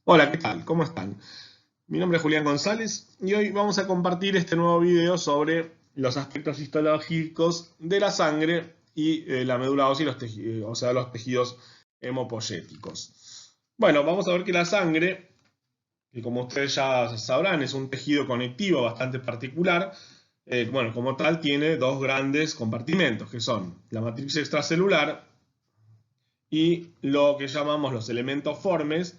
Hola, ¿qué tal? ¿Cómo están? Mi nombre es Julián González y hoy vamos a compartir este nuevo video sobre los aspectos histológicos de la sangre y la médula ósea y o sea, los tejidos hemopoyéticos. Bueno, vamos a ver que la sangre, que como ustedes ya sabrán, es un tejido conectivo bastante particular. Bueno, como tal, tiene dos grandes compartimentos, que son la matriz extracelular y lo que llamamos los elementos formes,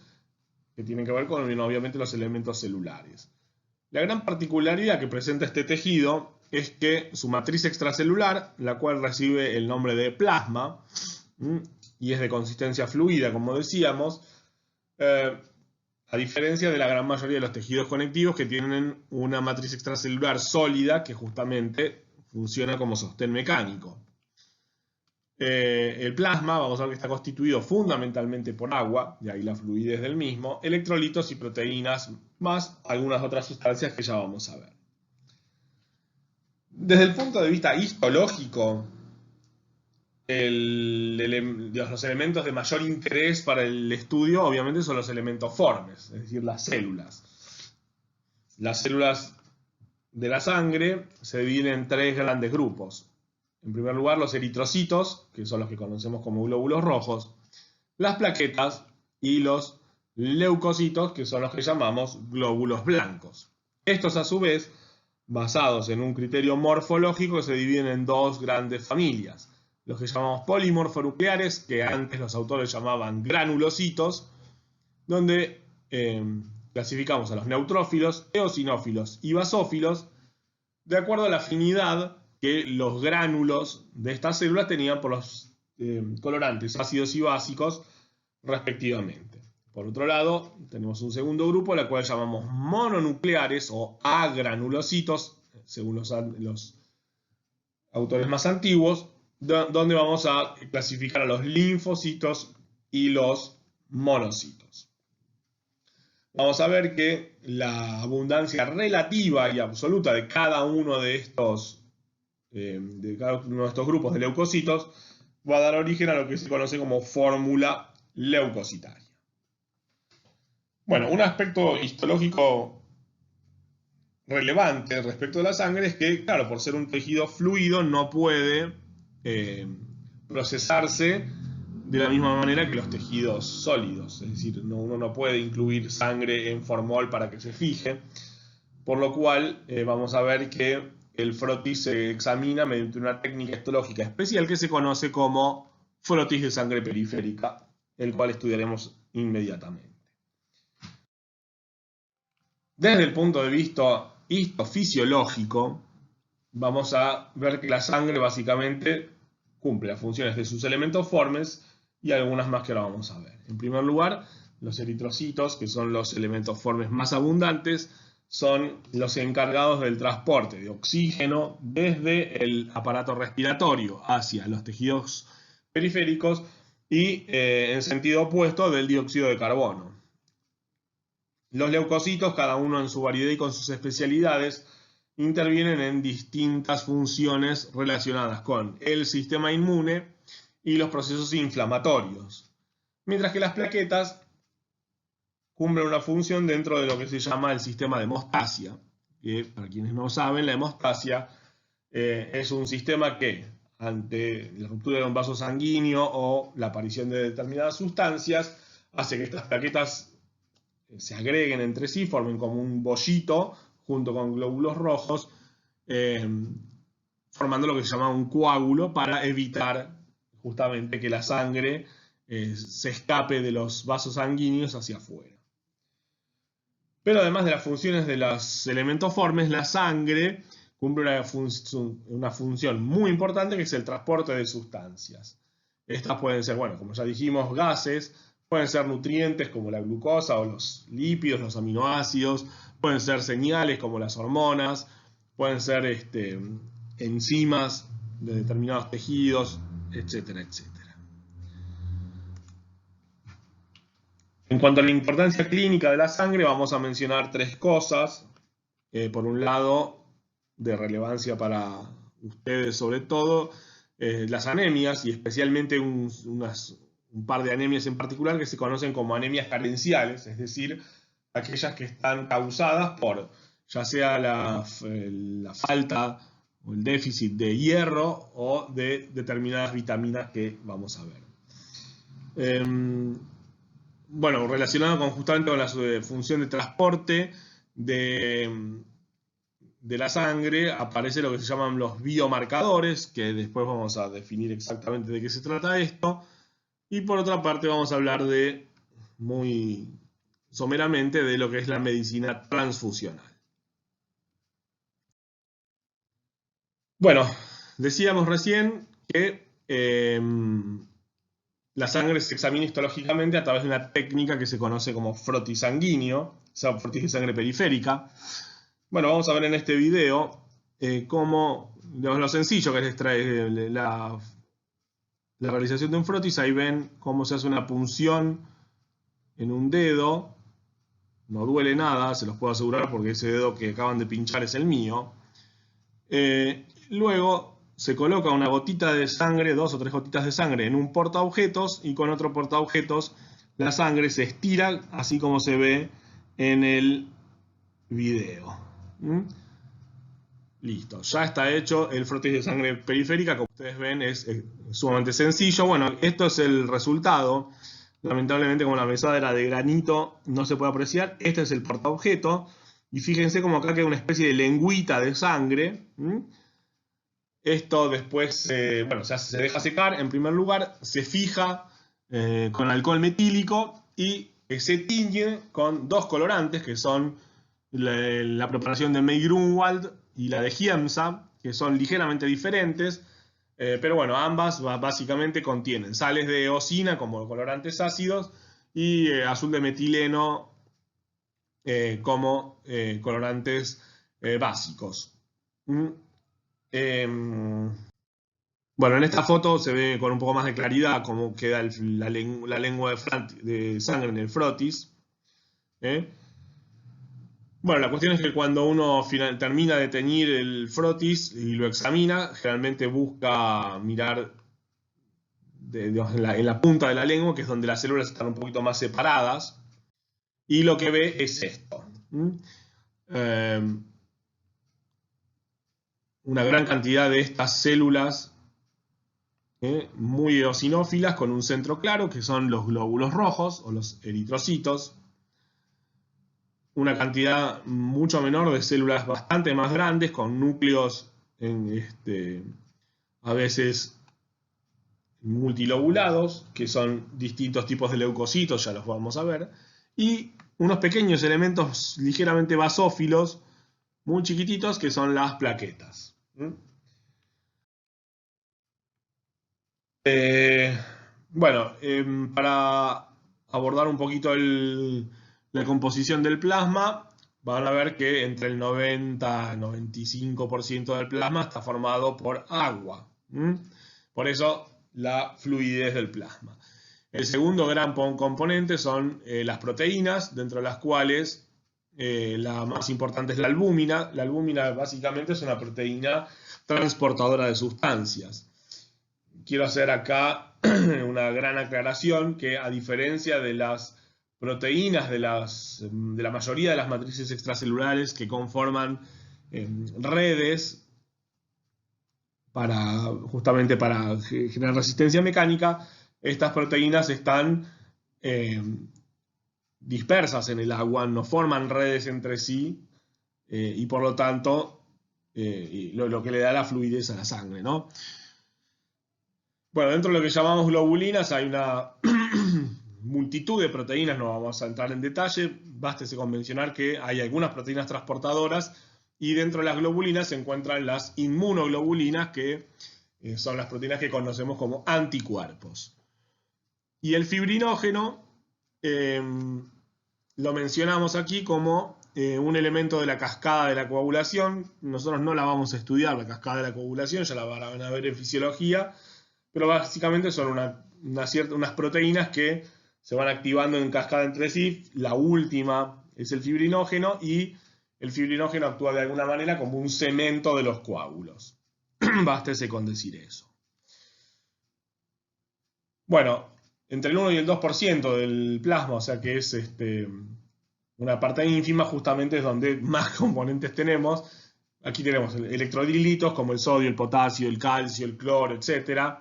que tienen que ver con, obviamente, los elementos celulares. La gran particularidad que presenta este tejido es que su matriz extracelular, la cual recibe el nombre de plasma, y es de consistencia fluida, como decíamos, eh, a diferencia de la gran mayoría de los tejidos conectivos que tienen una matriz extracelular sólida que justamente funciona como sostén mecánico. El plasma, vamos a ver que está constituido fundamentalmente por agua, de ahí la fluidez del mismo, electrolitos y proteínas, más algunas otras sustancias que ya vamos a ver. Desde el punto de vista histológico, los elementos de mayor interés para el estudio obviamente son los elementos formes, es decir, las células. Las células de la sangre se dividen en tres grandes grupos. En primer lugar, los eritrocitos, que son los que conocemos como glóbulos rojos, las plaquetas y los leucocitos, que son los que llamamos glóbulos blancos. Estos, a su vez, basados en un criterio morfológico, se dividen en dos grandes familias. Los que llamamos polimorfonucleares, que antes los autores llamaban granulocitos, donde clasificamos a los neutrófilos, eosinófilos y basófilos de acuerdo a la afinidad que los gránulos de estas células tenían por los colorantes ácidos y básicos respectivamente. Por otro lado, tenemos un segundo grupo, la cual llamamos mononucleares o agranulocitos, según los autores más antiguos, donde vamos a clasificar a los linfocitos y los monocitos. Vamos a ver que la abundancia relativa y absoluta de cada uno de estos grupos de leucocitos va a dar origen a lo que se conoce como fórmula leucocitaria. Bueno, un aspecto histológico relevante respecto de la sangre es que, claro, por ser un tejido fluido, no puede procesarse de la misma manera que los tejidos sólidos. Es decir, uno no puede incluir sangre en formol para que se fije, por lo cual vamos a ver que el frotis se examina mediante una técnica histológica especial que se conoce como frotis de sangre periférica, el cual estudiaremos inmediatamente. Desde el punto de vista histofisiológico, vamos a ver que la sangre básicamente cumple las funciones de sus elementos formes y algunas más que ahora vamos a ver. En primer lugar, los eritrocitos, que son los elementos formes más abundantes, son los encargados del transporte de oxígeno desde el aparato respiratorio hacia los tejidos periféricos y en sentido opuesto del dióxido de carbono. Los leucocitos, cada uno en su variedad y con sus especialidades, intervienen en distintas funciones relacionadas con el sistema inmune y los procesos inflamatorios, mientras que las plaquetas cumplen una función dentro de lo que se llama el sistema de hemostasia, que para quienes no saben, la hemostasia es un sistema que ante la ruptura de un vaso sanguíneo o la aparición de determinadas sustancias hace que estas plaquetas se agreguen entre sí, formen como un bollito junto con glóbulos rojos, formando lo que se llama un coágulo para evitar justamente que la sangre se escape de los vasos sanguíneos hacia afuera. Pero además de las funciones de los elementos formes, la sangre cumple una función muy importante, que es el transporte de sustancias. Estas pueden ser, bueno, como ya dijimos, gases, pueden ser nutrientes como la glucosa o los lípidos, los aminoácidos, pueden ser señales como las hormonas, pueden ser enzimas de determinados tejidos, etcétera, etcétera. En cuanto a la importancia clínica de la sangre, vamos a mencionar tres cosas. Por un lado, de relevancia para ustedes sobre todo, las anemias y especialmente un par de anemias en particular que se conocen como anemias carenciales, es decir, aquellas que están causadas por ya sea la falta o el déficit de hierro o de determinadas vitaminas que vamos a ver. Bueno, relacionado justamente con la función de transporte de la sangre, aparece lo que se llaman los biomarcadores, que después vamos a definir exactamente de qué se trata esto. Y por otra parte vamos a hablar muy someramente de lo que es la medicina transfusional. Bueno, decíamos recién que la sangre se examina histológicamente a través de una técnica que se conoce como frotis sanguíneo, o sea, frotis de sangre periférica. Bueno, vamos a ver en este video cómo, lo sencillo que les trae la realización de un frotis. Ahí ven cómo se hace una punción en un dedo. No duele nada, se los puedo asegurar porque ese dedo que acaban de pinchar es el mío. Luego se coloca una gotita de sangre, 2 o 3 gotitas de sangre en un portaobjetos y con otro portaobjetos la sangre se estira así como se ve en el video. Listo, ya está hecho el frotis de sangre periférica, como ustedes ven es sumamente sencillo. Bueno, esto es el resultado. Lamentablemente como la mesada era de granito no se puede apreciar. Este es el portaobjeto y fíjense como acá queda una especie de lengüita de sangre. Esto después bueno, se deja secar en primer lugar, se fija con alcohol metílico y se tiñe con 2 colorantes que son la preparación de May-Grunwald y la de Giemsa, que son ligeramente diferentes, pero bueno, ambas básicamente contienen sales de eosina como colorantes ácidos y azul de metileno como colorantes básicos. Bueno, en esta foto se ve con un poco más de claridad cómo queda la lengua de sangre en el frotis. Bueno, la cuestión es que cuando uno termina de teñir el frotis y lo examina, generalmente busca mirar en la punta de la lengua, que es donde las células están un poquito más separadas, y lo que ve es esto. Una gran cantidad de estas células muy eosinófilas con un centro claro, que son los glóbulos rojos o los eritrocitos. Una cantidad mucho menor de células bastante más grandes, con núcleos a veces multilobulados, que son distintos tipos de leucocitos, ya los vamos a ver, y unos pequeños elementos ligeramente basófilos, muy chiquititos, que son las plaquetas. Bueno, para abordar un poquito la composición del plasma, van a ver que entre el 90 y 95% del plasma está formado por agua. Por eso la fluidez del plasma. El segundo gran componente son las proteínas, dentro de las cuales la más importante es la albúmina. La albúmina básicamente es una proteína transportadora de sustancias. Quiero hacer acá una gran aclaración que a diferencia de las proteínas de la mayoría de las matrices extracelulares que conforman redes justamente para generar resistencia mecánica, estas proteínas están dispersas en el agua, no forman redes entre sí y por lo tanto lo que le da la fluidez a la sangre, ¿no? Bueno, dentro de lo que llamamos globulinas hay una multitud de proteínas, no vamos a entrar en detalle, bástese con mencionar que hay algunas proteínas transportadoras y dentro de las globulinas se encuentran las inmunoglobulinas, que son las proteínas que conocemos como anticuerpos. Y el fibrinógeno lo mencionamos aquí como un elemento de la cascada de la coagulación. Nosotros no la vamos a estudiar, la cascada de la coagulación, ya la van a ver en fisiología, pero básicamente son unas proteínas que se van activando en cascada entre sí. La última es el fibrinógeno y el fibrinógeno actúa de alguna manera como un cemento de los coágulos. Bástese con decir eso. Bueno, entre el 1 y el 2% del plasma, o sea que es una parte ínfima, justamente es donde más componentes tenemos. Aquí tenemos electrolilitos como el sodio, el potasio, el calcio, el cloro, etc.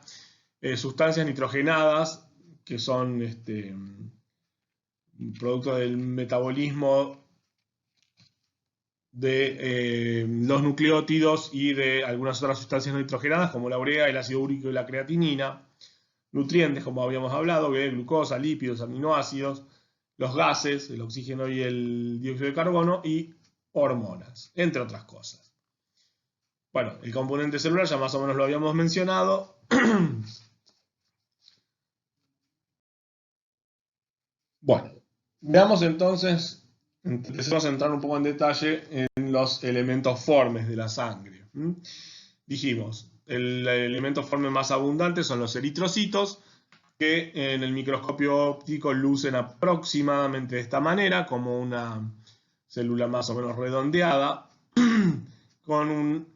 Sustancias nitrogenadas, que son producto del metabolismo de los nucleótidos y de algunas otras sustancias nitrogenadas como la urea, el ácido úrico y la creatinina. Nutrientes, como habíamos hablado, glucosa, lípidos, aminoácidos, los gases, el oxígeno y el dióxido de carbono, y hormonas, entre otras cosas. Bueno, el componente celular ya más o menos lo habíamos mencionado. Bueno, veamos entonces, empecemos a entrar un poco en detalle en los elementos formes de la sangre. Dijimos, el elemento forme más abundante son los eritrocitos, que en el microscopio óptico lucen aproximadamente de esta manera, como una célula más o menos redondeada, con un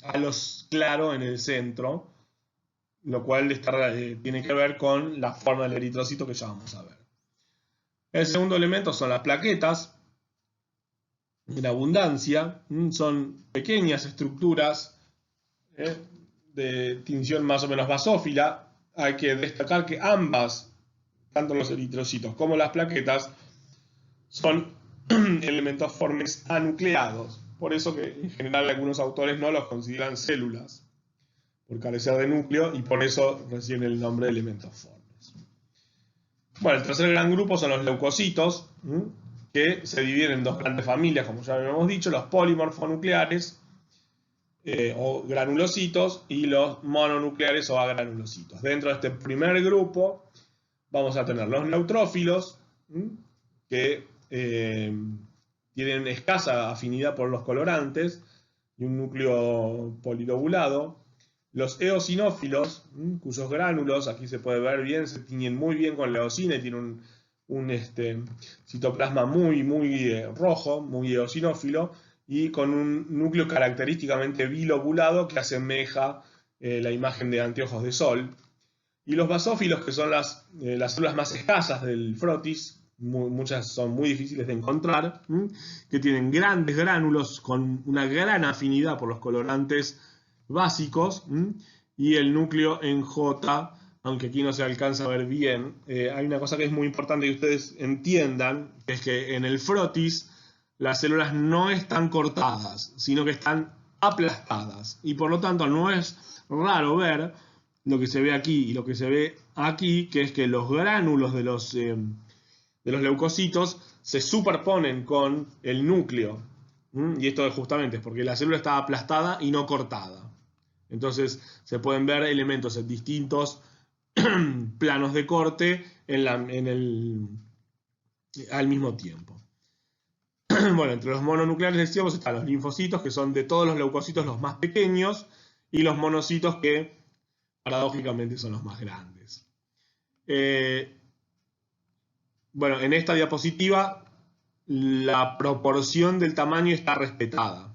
halos claro en el centro, lo cual tiene que ver con la forma del eritrocito que ya vamos a ver. El segundo elemento son las plaquetas, en abundancia, son pequeñas estructuras de tinción más o menos basófila. Hay que destacar que ambas, tanto los eritrocitos como las plaquetas, son elementos formes anucleados. Por eso que en general algunos autores no los consideran células, por carecer de núcleo, y por eso reciben el nombre de elementos formes. Bueno, el tercer gran grupo son los leucocitos, que se dividen en dos grandes familias, como ya habíamos dicho, los polimorfonucleares, o granulocitos, y los mononucleares o agranulocitos. Dentro de este primer grupo vamos a tener los neutrófilos, que tienen escasa afinidad por los colorantes y un núcleo polilobulado. Los eosinófilos, cuyos gránulos, aquí se puede ver bien, se tiñen muy bien con la eosina y tienen un citoplasma muy rojo, muy eosinófilo, y con un núcleo característicamente bilobulado que asemeja la imagen de anteojos de sol. Y los basófilos, que son las células más escasas del frotis, muchas son muy difíciles de encontrar, que tienen grandes gránulos con una gran afinidad por los colorantes básicos, y el núcleo en J, aunque aquí no se alcanza a ver bien. Hay una cosa que es muy importante que ustedes entiendan, que es que en el frotis las células no están cortadas, sino que están aplastadas, y por lo tanto no es raro ver lo que se ve aquí y lo que se ve aquí, que es que los gránulos de los leucocitos se superponen con el núcleo. Y esto justamente es porque la célula está aplastada y no cortada. Entonces se pueden ver elementos en distintos planos de corte al mismo tiempo. Bueno, entre los mononucleares decíamos están los linfocitos, que son de todos los leucocitos los más pequeños, y los monocitos, que paradójicamente son los más grandes. Bueno, en esta diapositiva la proporción del tamaño está respetada.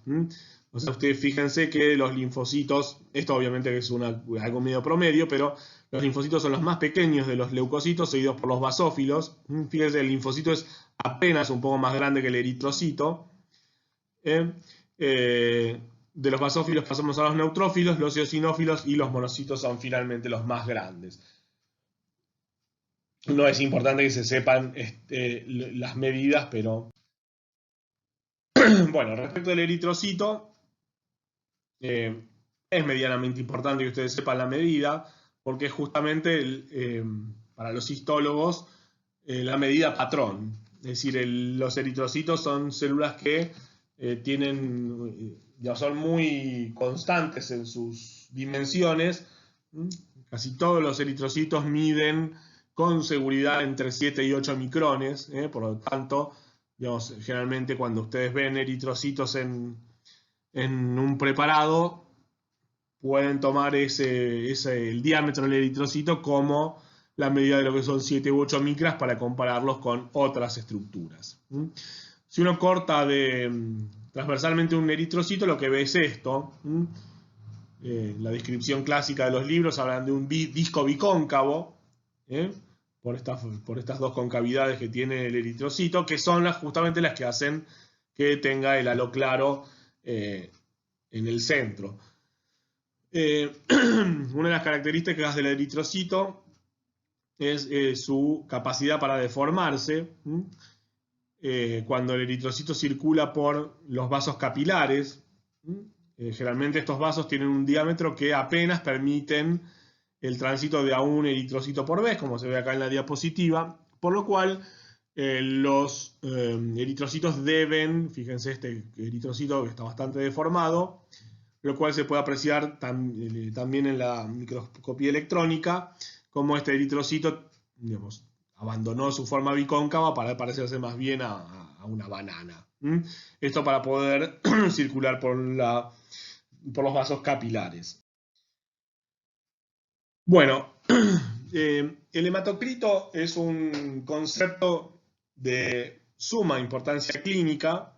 O sea, ustedes fíjense que los linfocitos, esto obviamente es algo medio promedio, pero los linfocitos son los más pequeños de los leucocitos, seguidos por los basófilos. Fíjense, el linfocito es apenas un poco más grande que el eritrocito. De los basófilos pasamos a los neutrófilos, los eosinófilos, y los monocitos son finalmente los más grandes. No es importante que se sepan las medidas, pero bueno, respecto al eritrocito, es medianamente importante que ustedes sepan la medida, porque es justamente para los histólogos la medida patrón. Es decir, los eritrocitos son células que ya son muy constantes en sus dimensiones. Casi todos los eritrocitos miden con seguridad entre 7 y 8 micrones, por lo tanto, digamos, generalmente cuando ustedes ven eritrocitos en un preparado, pueden tomar el diámetro del eritrocito como la medida de lo que son 7 u 8 micras para compararlos con otras estructuras. Si uno corta transversalmente un eritrocito, lo que ve es esto. La descripción clásica de los libros hablan de un disco bicóncavo, por estas dos concavidades que tiene el eritrocito, que son justamente las que hacen que tenga el halo claro en el centro. Una de las características del eritrocito es su capacidad para deformarse. Cuando el eritrocito circula por los vasos capilares, generalmente estos vasos tienen un diámetro que apenas permiten el tránsito de a un eritrocito por vez, como se ve acá en la diapositiva, por lo cual los eritrocitos deben, fíjense este eritrocito que está bastante deformado, lo cual se puede apreciar también en la microscopía electrónica, como este eritrocito, digamos, abandonó su forma bicóncava para parecerse más bien a una banana. Esto para poder circular por los vasos capilares. Bueno, el hematocrito es un concepto de suma importancia clínica.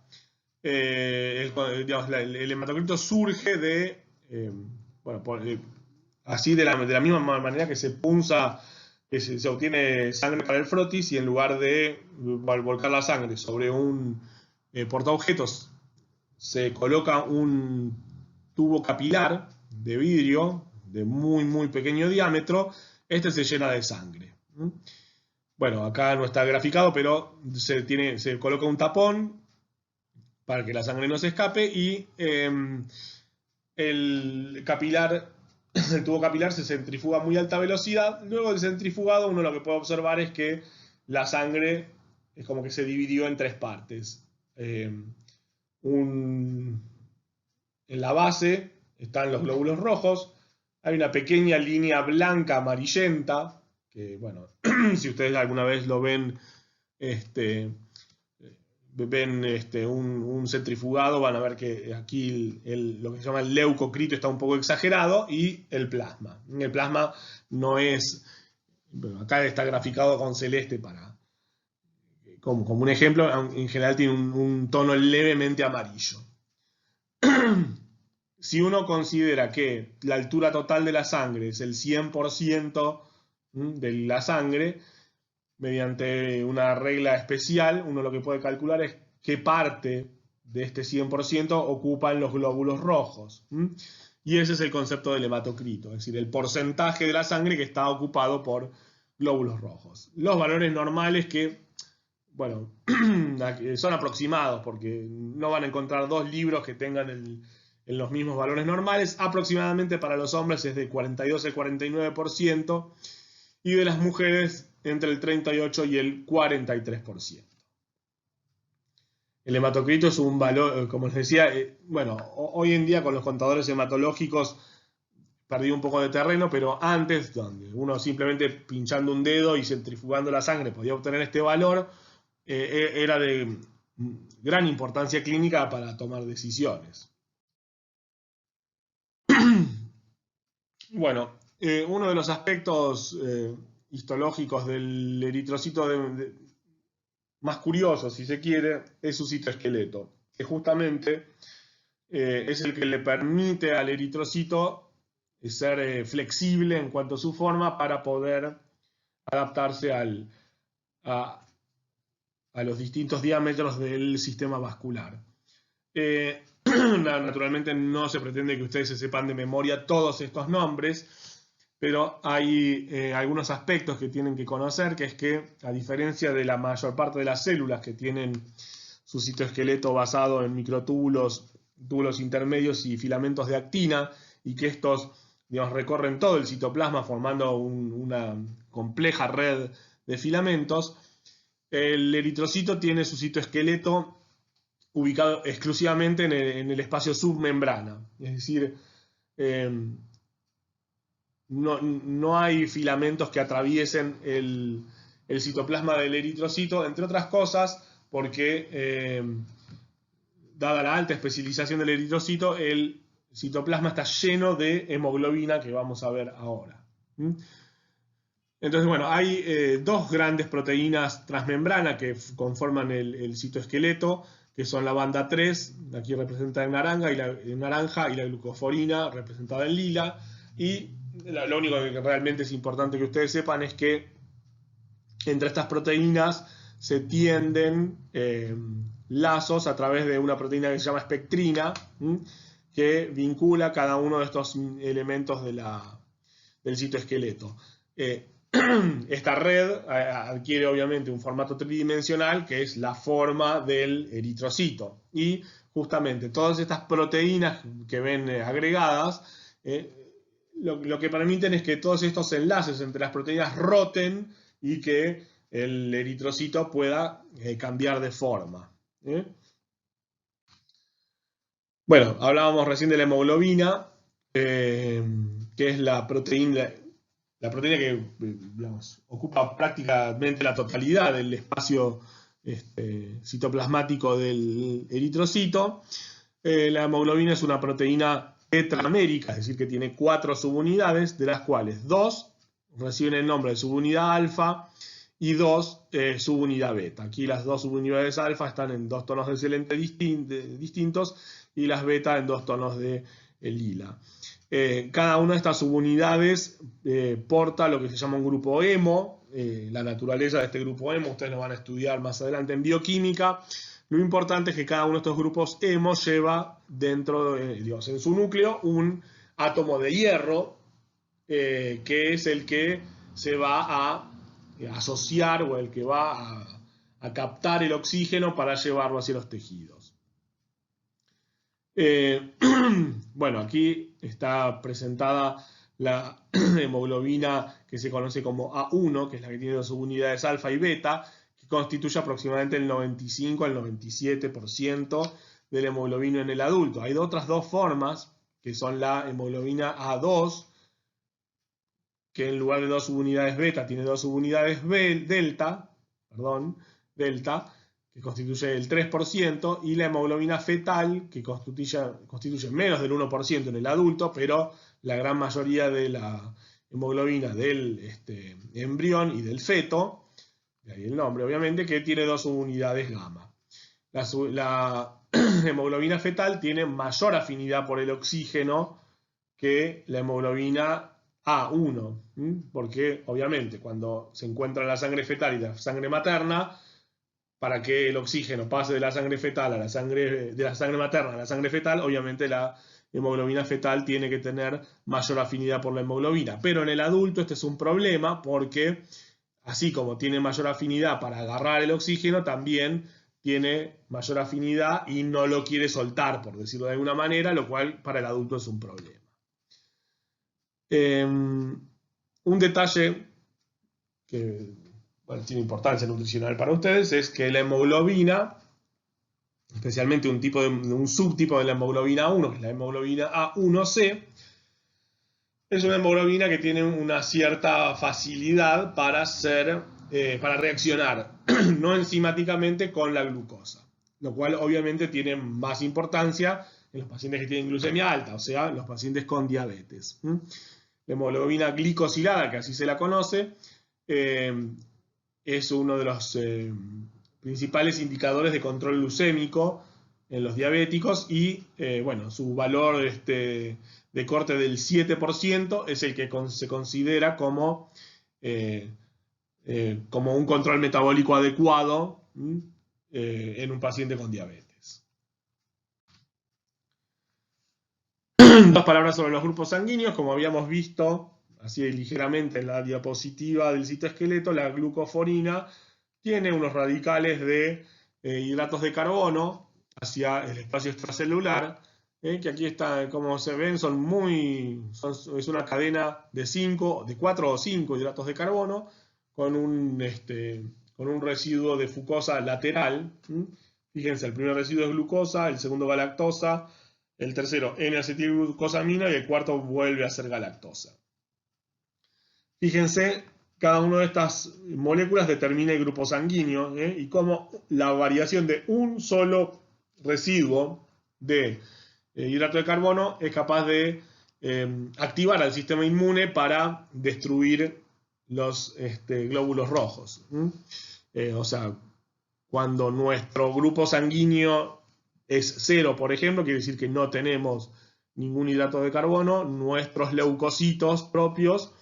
El hematocrito surge de, así de la misma manera que se punza, que se obtiene sangre para el frotis, y en lugar de volcar la sangre sobre un portaobjetos, se coloca un tubo capilar de vidrio de muy, muy pequeño diámetro. Este se llena de sangre. Bueno, acá no está graficado, pero se coloca un tapón para que la sangre no se escape, y el tubo capilar se centrifuga a muy alta velocidad. Luego del centrifugado, uno lo que puede observar es que la sangre es como que se dividió en tres partes. En la base están los glóbulos rojos. Hay una pequeña línea blanca amarillenta, que bueno, si ustedes alguna vez lo ven, un centrifugado, van a ver que aquí lo que se llama el leucocrito está un poco exagerado, y el plasma. El plasma no es, bueno, acá está graficado con celeste como un ejemplo, en general tiene un tono levemente amarillo. Si uno considera que la altura total de la sangre es el 100% de la sangre, mediante una regla especial, uno lo que puede calcular es qué parte de este 100% ocupan los glóbulos rojos. Y ese es el concepto del hematocrito, es decir, el porcentaje de la sangre que está ocupado por glóbulos rojos. Los valores normales, que, bueno, son aproximados, porque no van a encontrar dos libros que tengan en los mismos valores normales. Aproximadamente para los hombres es de 42 al 49%, y de las mujeres entre el 38 y el 43%. El hematocrito es un valor, como les decía, bueno, hoy en día con los contadores hematológicos perdí un poco de terreno, pero antes, donde uno simplemente pinchando un dedo y centrifugando la sangre podía obtener este valor, era de gran importancia clínica para tomar decisiones. Bueno, uno de los aspectos histológicos del eritrocito más curioso, si se quiere, es su citoesqueleto, que justamente es el que le permite al eritrocito ser flexible en cuanto a su forma para poder adaptarse a los distintos diámetros del sistema vascular. Naturalmente no se pretende que ustedes se sepan de memoria todos estos nombres, pero hay algunos aspectos que tienen que conocer, que es que, a diferencia de la mayor parte de las células que tienen su citoesqueleto basado en microtúbulos, túbulos intermedios y filamentos de actina, y que estos, digamos, recorren todo el citoplasma formando una compleja red de filamentos, el eritrocito tiene su citoesqueleto ubicado exclusivamente en el espacio submembrana, es decir, no hay filamentos que atraviesen el citoplasma del eritrocito, entre otras cosas porque, dada la alta especialización del eritrocito, el citoplasma está lleno de hemoglobina, que vamos a ver ahora. Entonces, bueno, hay dos grandes proteínas transmembrana que conforman el citoesqueleto, que son la banda 3, aquí representada en naranja, y la glucoforina, representada en lila. Y lo único que realmente es importante que ustedes sepan es que entre estas proteínas se tienden lazos a través de una proteína que se llama espectrina, que vincula cada uno de estos elementos del citoesqueleto. Esta red adquiere obviamente un formato tridimensional que es la forma del eritrocito. Y justamente todas estas proteínas que ven agregadas, lo que permiten es que todos estos enlaces entre las proteínas roten y que el eritrocito pueda cambiar de forma. Bueno, hablábamos recién de la hemoglobina, que es la proteína que, digamos, ocupa prácticamente la totalidad del espacio citoplasmático del eritrocito. La hemoglobina es una proteína tetramérica, es decir, que tiene 4 subunidades, de las cuales 2 reciben el nombre de subunidad alfa y 2 subunidad beta. Aquí las 2 subunidades alfa están en 2 tonos de excelente distintos y las beta en 2 tonos de lila. Cada una de estas subunidades porta lo que se llama un grupo hemo. La naturaleza de este grupo hemo ustedes lo van a estudiar más adelante en bioquímica. Lo importante es que cada uno de estos grupos hemo lleva dentro, en su núcleo, un átomo de hierro, que es el que se va a asociar o el que va a captar el oxígeno para llevarlo hacia los tejidos. Bueno, aquí está presentada la hemoglobina que se conoce como A1, que es la que tiene 2 subunidades alfa y beta, que constituye aproximadamente el 95 al 97% de la hemoglobina en el adulto. Hay otras 2 formas, que son la hemoglobina A2, que en lugar de 2 subunidades beta tiene 2 subunidades delta, que constituye el 3%, y la hemoglobina fetal, que constituye menos del 1% en el adulto, pero la gran mayoría de la hemoglobina del embrión y del feto, de ahí el nombre obviamente, que tiene 2 subunidades gamma. La hemoglobina fetal tiene mayor afinidad por el oxígeno que la hemoglobina A1, porque obviamente cuando se encuentra la sangre fetal y la sangre materna, para que el oxígeno pase de la sangre fetal de la sangre materna a la sangre fetal, obviamente la hemoglobina fetal tiene que tener mayor afinidad por la hemoglobina. Pero en el adulto este es un problema porque, así como tiene mayor afinidad para agarrar el oxígeno, también tiene mayor afinidad y no lo quiere soltar, por decirlo de alguna manera, lo cual para el adulto es un problema. Un detalle que tiene importancia nutricional para ustedes es que la hemoglobina, especialmente un subtipo de la hemoglobina A1, que es la hemoglobina A1C, es una hemoglobina que tiene una cierta facilidad para reaccionar no enzimáticamente con la glucosa, lo cual obviamente tiene más importancia en los pacientes que tienen glucemia alta, o sea, en los pacientes con diabetes. La hemoglobina glicosilada, que así se la conoce, es uno de los principales indicadores de control glucémico en los diabéticos y su valor de corte del 7% es el que se considera como un control metabólico adecuado en un paciente con diabetes. 2 palabras sobre los grupos sanguíneos. Como habíamos visto así ligeramente en la diapositiva del citoesqueleto, la glucoforina tiene unos radicales de hidratos de carbono hacia el espacio extracelular, que aquí está, como se ven, es una cadena de 4 o 5 hidratos de carbono con un residuo de fucosa lateral. Fíjense, el primer residuo es glucosa, el segundo galactosa, el tercero N-acetilglucosamina y el cuarto vuelve a ser galactosa. Fíjense, cada una de estas moléculas determina el grupo sanguíneo y cómo la variación de un solo residuo de hidrato de carbono es capaz de activar al sistema inmune para destruir los glóbulos rojos. O sea, cuando nuestro grupo sanguíneo es 0, por ejemplo, quiere decir que no tenemos ningún hidrato de carbono, nuestros leucocitos propios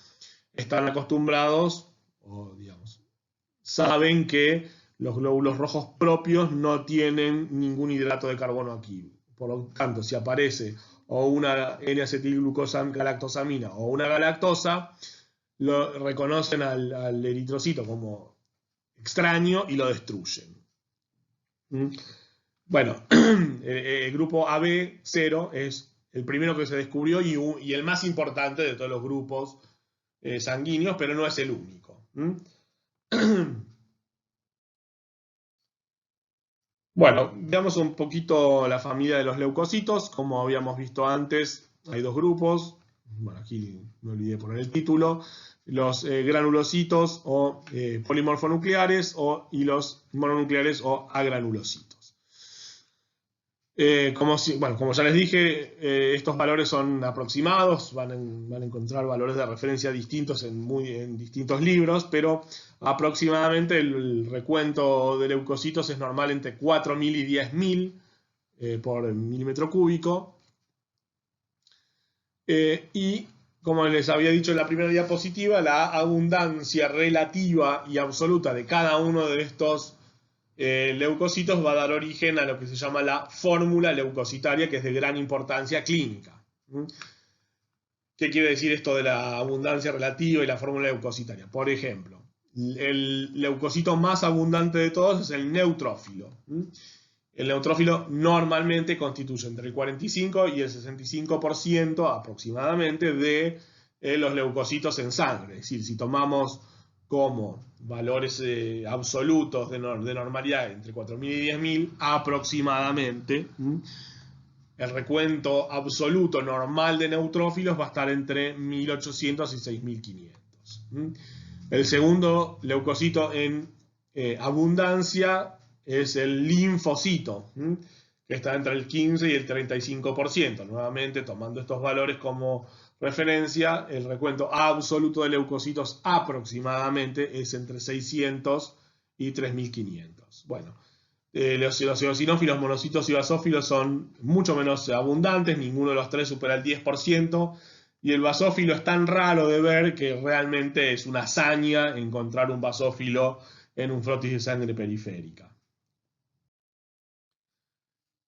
están acostumbrados, o digamos, saben que los glóbulos rojos propios no tienen ningún hidrato de carbono aquí. Por lo tanto, si aparece o una N-acetilglucosa-galactosamina o una galactosa, lo reconocen al eritrocito como extraño y lo destruyen. Bueno, el grupo AB0 es el primero que se descubrió y el más importante de todos los grupos sanguíneos, pero no es el único. Bueno, veamos un poquito la familia de los leucocitos. Como habíamos visto antes, hay dos grupos. Bueno, aquí me olvidé de poner el título. Los granulocitos o polimorfonucleares y los mononucleares o agranulocitos. Como ya les dije, estos valores son aproximados, van a encontrar valores de referencia distintos en distintos libros, pero aproximadamente el recuento de leucocitos es normal entre 4.000 y 10.000 por milímetro cúbico. Y como les había dicho en la primera diapositiva, la abundancia relativa y absoluta de cada uno de estos leucocitos va a dar origen a lo que se llama la fórmula leucocitaria, que es de gran importancia clínica. ¿Qué quiere decir esto de la abundancia relativa y la fórmula leucocitaria? Por ejemplo, el leucocito más abundante de todos es el neutrófilo. El neutrófilo normalmente constituye entre el 45 y el 65% aproximadamente de los leucocitos en sangre. Es decir, si tomamos como valores absolutos de normalidad entre 4.000 y 10.000 aproximadamente, el recuento absoluto normal de neutrófilos va a estar entre 1.800 y 6.500. El segundo leucocito en abundancia es el linfocito, que está entre el 15 y el 35%. Nuevamente, tomando estos valores como referencia, el recuento absoluto de leucocitos aproximadamente es entre 600 y 3.500. Bueno, los eosinófilos, monocitos y basófilos son mucho menos abundantes, ninguno de los tres supera el 10%, y el basófilo es tan raro de ver que realmente es una hazaña encontrar un basófilo en un frotis de sangre periférica.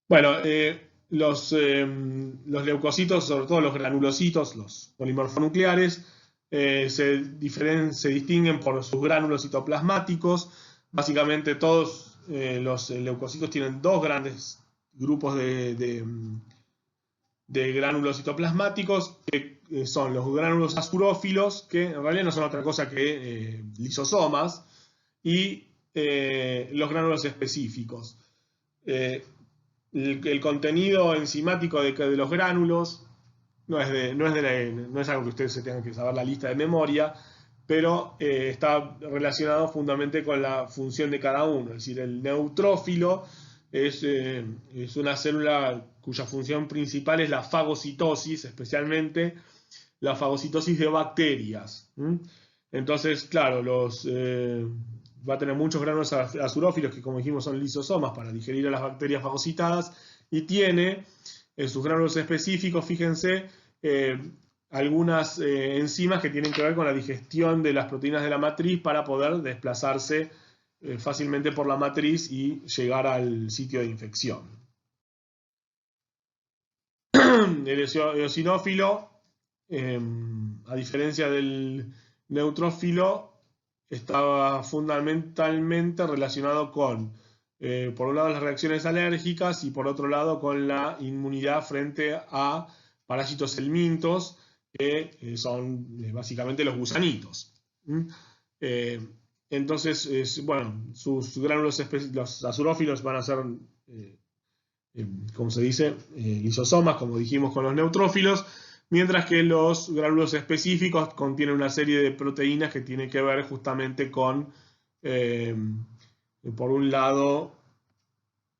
Bueno, los leucocitos, sobre todo los granulocitos, los polimorfonucleares, se distinguen por sus gránulos citoplasmáticos. Básicamente todos los leucocitos tienen dos grandes grupos de gránulos citoplasmáticos, que son los gránulos azurófilos, que en realidad no son otra cosa que lisosomas, y los gránulos específicos. El contenido enzimático de los gránulos no es algo que ustedes se tengan que saber la lista de memoria, pero está relacionado fundamentalmente con la función de cada uno. Es decir, el neutrófilo es una célula cuya función principal es la fagocitosis, especialmente la fagocitosis de bacterias. Entonces, claro, va a tener muchos gránulos azurófilos que, como dijimos, son lisosomas para digerir a las bacterias fagocitadas, y tiene en sus gránulos específicos, fíjense, algunas enzimas que tienen que ver con la digestión de las proteínas de la matriz para poder desplazarse fácilmente por la matriz y llegar al sitio de infección. El eosinófilo, a diferencia del neutrófilo, estaba fundamentalmente relacionado con, por un lado, las reacciones alérgicas y por otro lado con la inmunidad frente a parásitos helmintos, que son básicamente los gusanitos. Entonces, bueno, sus gránulos, los azurófilos van a ser, como se dice, lisosomas, como dijimos con los neutrófilos, mientras que los gránulos específicos contienen una serie de proteínas que tienen que ver justamente con, por un lado,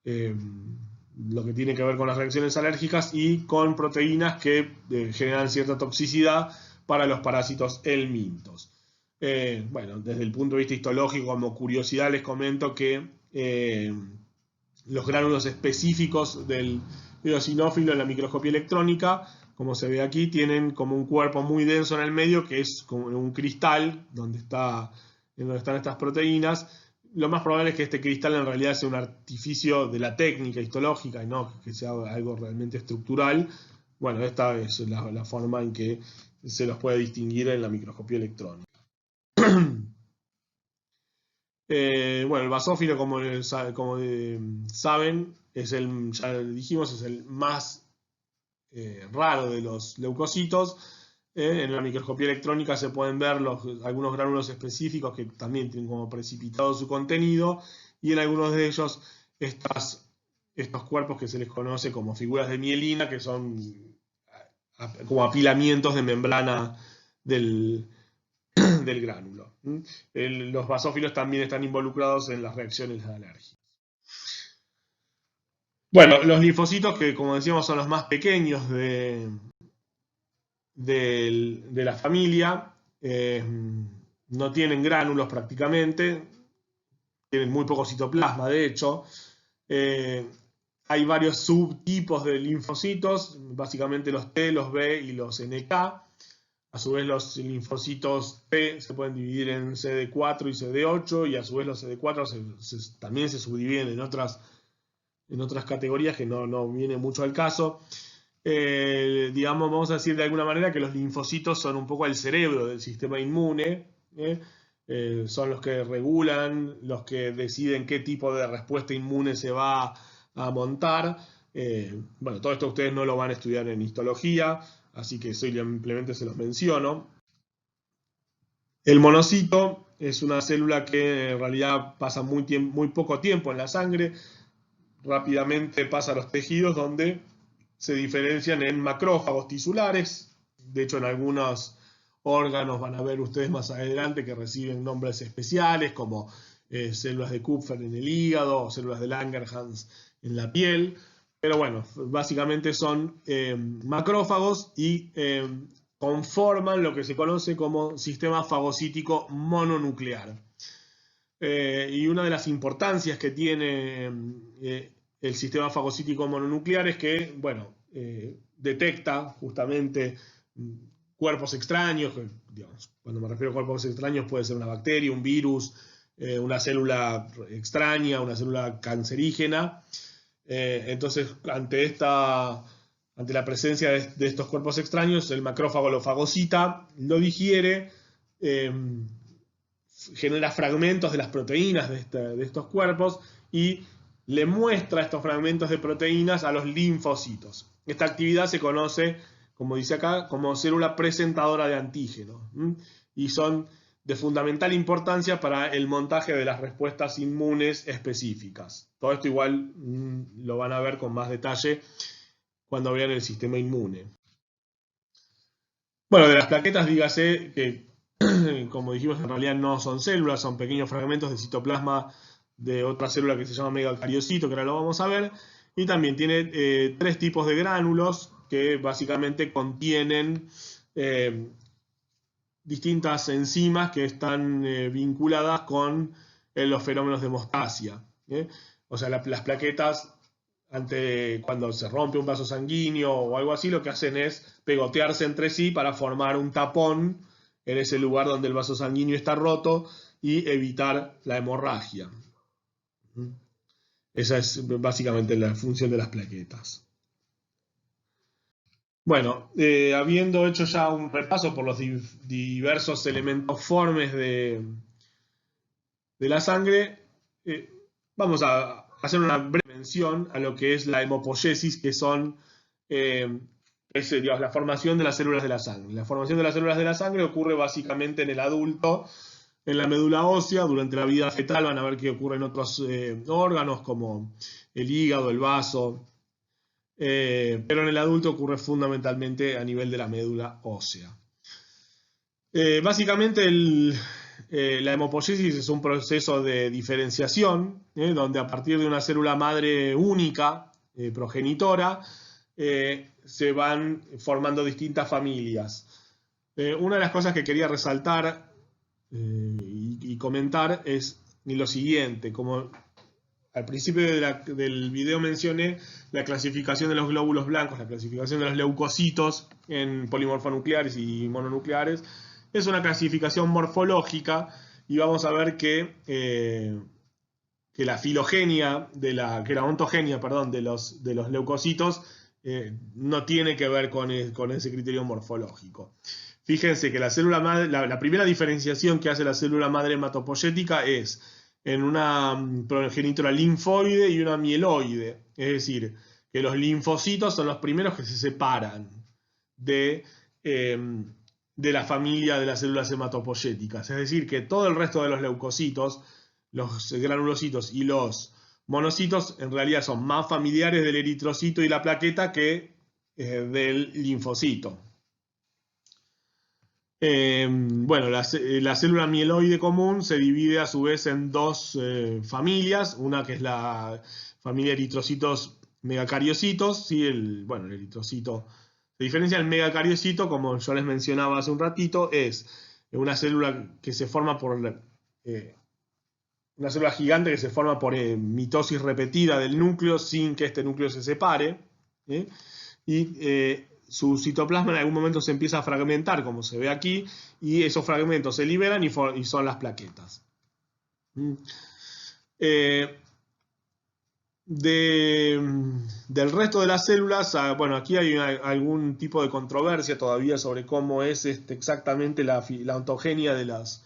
lo que tiene que ver con las reacciones alérgicas y con proteínas que generan cierta toxicidad para los parásitos helmintos. Bueno, desde el punto de vista histológico, como curiosidad, les comento que los gránulos específicos del eosinófilo en la microscopía electrónica, como se ve aquí, tienen como un cuerpo muy denso en el medio, que es como un cristal donde está en donde están estas proteínas, lo más probable es que este cristal en realidad sea un artificio de la técnica histológica y no que sea algo realmente estructural. Bueno, esta es la forma en que se los puede distinguir en la microscopía electrónica. Bueno, el basófilo, como saben, ya dijimos, es el más raro de los leucocitos. En la microscopía electrónica se pueden ver algunos gránulos específicos que también tienen como precipitado su contenido, y en algunos de ellos estos cuerpos que se les conoce como figuras de mielina, que son como apilamientos de membrana del gránulo. Los basófilos también están involucrados en las reacciones alérgicas. Bueno, los linfocitos, que como decíamos son los más pequeños de la familia, no tienen gránulos prácticamente, tienen muy poco citoplasma, de hecho. Hay varios subtipos de linfocitos, básicamente los T, los B y los NK. A su vez, los linfocitos T se pueden dividir en CD4 y CD8, y a su vez los CD4 también se subdividen en otras categorías que no viene mucho al caso. Digamos, vamos a decir de alguna manera que los linfocitos son un poco el cerebro del sistema inmune. Son los que regulan, los que deciden qué tipo de respuesta inmune se va a montar. Bueno, todo esto ustedes no lo van a estudiar en histología, así que simplemente se los menciono. El monocito es una célula que en realidad pasa muy poco tiempo en la sangre, rápidamente pasa a los tejidos, donde se diferencian en macrófagos tisulares. De hecho, en algunos órganos van a ver ustedes más adelante que reciben nombres especiales, como células de Kupffer en el hígado o células de Langerhans en la piel. Pero bueno, básicamente son macrófagos y conforman lo que se conoce como sistema fagocítico mononuclear. Y una de las importancias que tiene el sistema fagocítico mononuclear es que, bueno, detecta justamente cuerpos extraños. Digamos, cuando me refiero a cuerpos extraños, puede ser una bacteria, un virus, una célula extraña, una célula cancerígena. Entonces, ante la presencia de estos cuerpos extraños, el macrófago lo fagocita, lo digiere, genera fragmentos de las proteínas de estos cuerpos y le muestra estos fragmentos de proteínas a los linfocitos. Esta actividad se conoce, como dice acá, como célula presentadora de antígenos, y son de fundamental importancia para el montaje de las respuestas inmunes específicas. Todo esto igual lo van a ver con más detalle cuando vean el sistema inmune. Bueno, de las plaquetas, dígase que, como dijimos, en realidad no son células, son pequeños fragmentos de citoplasma de otra célula que se llama megacariocito, que ahora lo vamos a ver. Y también tiene 3 tipos de gránulos que básicamente contienen distintas enzimas que están vinculadas con los fenómenos de hemostasia. O sea, las plaquetas, cuando se rompe un vaso sanguíneo o algo así, lo que hacen es pegotearse entre sí para formar un tapón en ese lugar donde el vaso sanguíneo está roto y evitar la hemorragia. Esa es básicamente la función de las plaquetas. Bueno, habiendo hecho ya un repaso por los diversos elementos formes de la sangre, vamos a hacer una breve mención a lo que es la hemopoiesis, que son digamos, la formación de las células de la sangre. La formación de las células de la sangre ocurre básicamente en el adulto, en la médula ósea. Durante la vida fetal van a ver que ocurre en otros órganos como el hígado, el vaso, pero en el adulto ocurre fundamentalmente a nivel de la médula ósea. Básicamente la hemopoiesis es un proceso de diferenciación, donde a partir de una célula madre única, progenitora, se van formando distintas familias. Una de las cosas que quería resaltar y comentar es lo siguiente. Como al principio del video mencioné la clasificación de los glóbulos blancos, la clasificación de los leucocitos en polimorfonucleares y mononucleares, es una clasificación morfológica y vamos a ver que la filogenia, que la ontogenia, perdón, de los leucocitos no tiene que ver con ese criterio morfológico. Fíjense que la célula madre, la primera diferenciación que hace la célula madre hematopoyética es en una progenitora linfoide y una mieloide. Es decir, que los linfocitos son los primeros que se separan de la familia de las células hematopoyéticas. Es decir, que todo el resto de los leucocitos, los granulocitos y los monocitos, en realidad son más familiares del eritrocito y la plaqueta que del linfocito. Bueno, la célula mieloide común se divide a su vez en dos familias, una que es la familia eritrocitos megacariocitos, ¿sí? El eritrocito se diferencia. El megacariocito, como yo les mencionaba hace un ratito, es una célula que se forma por una célula gigante que se forma por mitosis repetida del núcleo sin que este núcleo se separe, y su citoplasma en algún momento se empieza a fragmentar, como se ve aquí, y esos fragmentos se liberan y son las plaquetas. Del resto de las células, bueno, aquí hay algún tipo de controversia todavía sobre cómo es exactamente la ontogenia de los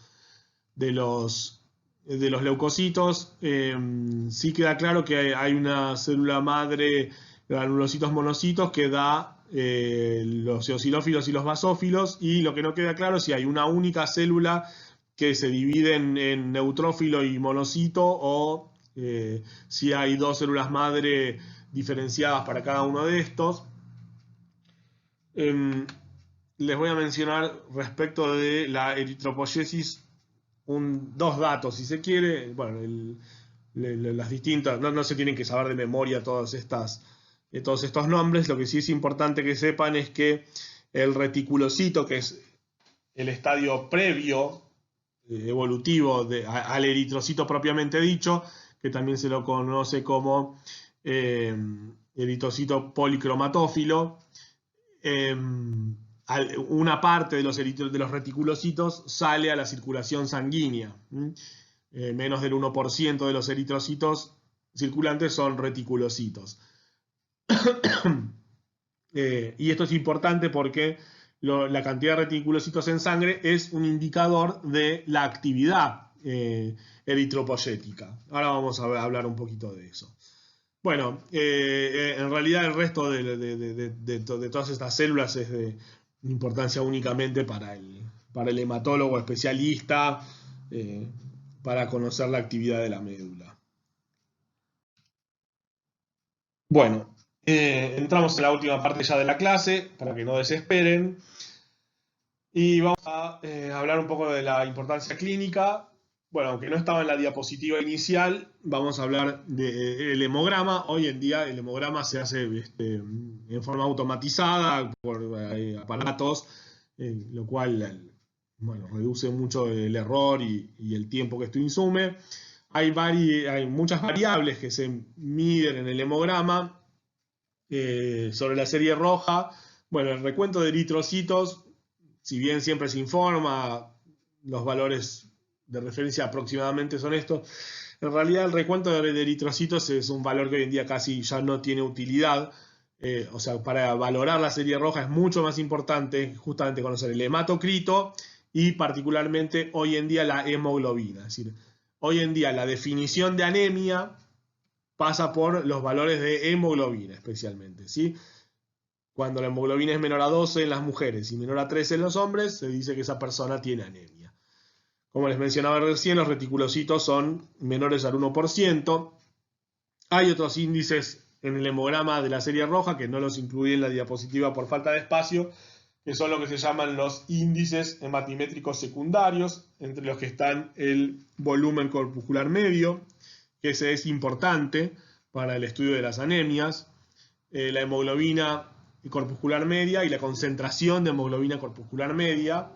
leucocitos. Sí queda claro que hay una célula madre, granulocitos monocitos, que da los eosinófilos y los basófilos, y lo que no queda claro es si hay una única célula que se divide en neutrófilo y monocito, o si hay dos células madre diferenciadas para cada uno de estos. Les voy a mencionar respecto de la eritropoyesis dos datos, si se quiere. Bueno, las distintas, no se tienen que saber de memoria todos estos nombres. Lo que sí es importante que sepan es que el reticulocito, que es el estadio previo evolutivo al eritrocito propiamente dicho, que también se lo conoce como eritrocito policromatófilo, una parte de los reticulocitos sale a la circulación sanguínea. Menos del 1% de los eritrocitos circulantes son reticulocitos. Y esto es importante porque la cantidad de reticulocitos en sangre es un indicador de la actividad eritropoyética. Ahora vamos a hablar un poquito de eso. Bueno, en realidad el resto de todas estas células es de importancia únicamente para el hematólogo especialista, para conocer la actividad de la médula. Bueno, entramos en la última parte ya de la clase, para que no desesperen, y vamos a hablar un poco de la importancia clínica. Bueno, aunque no estaba en la diapositiva inicial, vamos a hablar del hemograma. Hoy en día el hemograma se hace en forma automatizada por aparatos, lo cual reduce mucho el error y el tiempo que esto insume. Hay muchas variables que se miden en el hemograma. Sobre la serie roja, bueno, el recuento de eritrocitos, si bien siempre se informa, los valores de referencia aproximadamente son estos. En realidad el recuento de eritrocitos es un valor que hoy en día casi ya no tiene utilidad. O sea, para valorar la serie roja es mucho más importante justamente conocer el hematocrito y particularmente hoy en día la hemoglobina. Es decir, hoy en día la definición de anemia pasa por los valores de hemoglobina especialmente, ¿sí? Cuando la hemoglobina es menor a 12 en las mujeres y menor a 13 en los hombres, se dice que esa persona tiene anemia. Como les mencionaba recién, los reticulocitos son menores al 1%. Hay otros índices en el hemograma de la serie roja que no los incluí en la diapositiva por falta de espacio, que son lo que se llaman los índices hematimétricos secundarios, entre los que están el volumen corpuscular medio, que ese es importante para el estudio de las anemias, la hemoglobina corpuscular media y la concentración de hemoglobina corpuscular media,